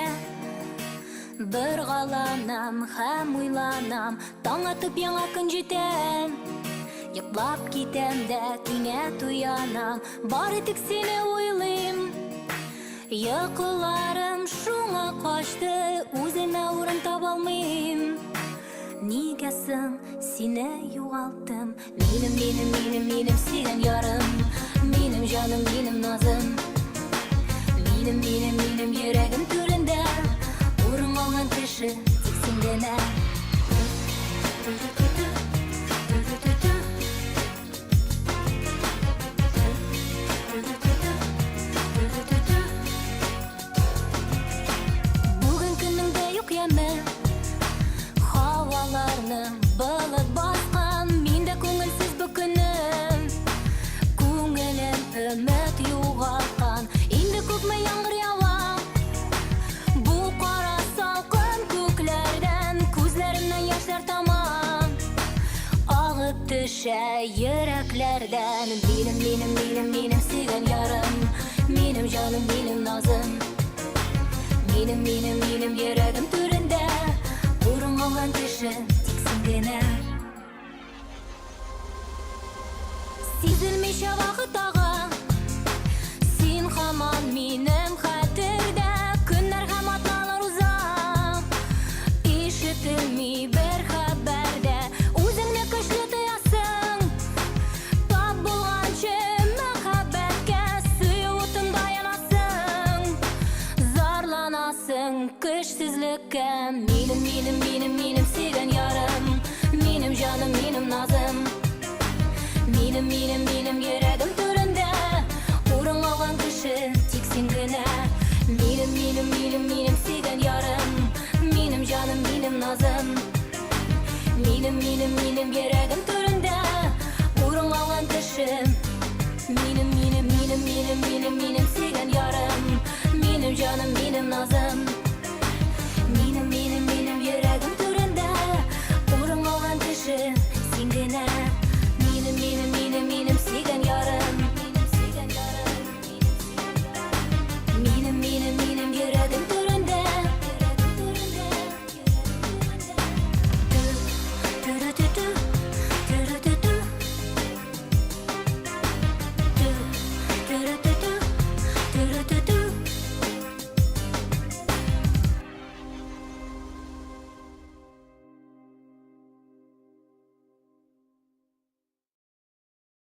сеңе. Bir қаланам, һәм уйланам, таң атып яңа күн жетем. Йоклап китем дә кинәт уянам, бары тик сине уйлыйм. Йокыларым шуңа качты, үземә урын таба алмыйм. Нигә соң сине югалттым? Минем сөйгән ярым, минем җаным, минем назым. Минем йөрәгем түрендә урын алган кеше тик син генә. Бүген көннең дә юк яме, һаваларны болыт баскан, мин дә күңелсез бу көнем. Күңелем өмет югалткан, инде күпме яңгыр ява. Бу кара салкын күкләрдән күзләремнән яшьләр тама. Агып төшә йөрәкләрдән, минем сөйгән ярым, минем җаным, минем назым. Минем йөрәгем түрендә урын алган кеше тик син генә. Сизелмичә вакыт ага, син һаман минем хәтердә. Көннәр һәм атналар уза, ишетелми бер хәбәр дә. Үзеңне көчле тоясың, тап булганчы мәхәббәткә сөю утында янасың. Зарланасың көчсезлеккә. Минем сөйгән ярым, минем җаным, минем назым. Минем йөрәгем түрендә урын алган кеше тик син генә. Минем сөйгән ярым, минем җаным, минем назым. Минем йөрәгем түрендә урын алган кеше. Минем сөйгән ярым, минем җаным, минем назым.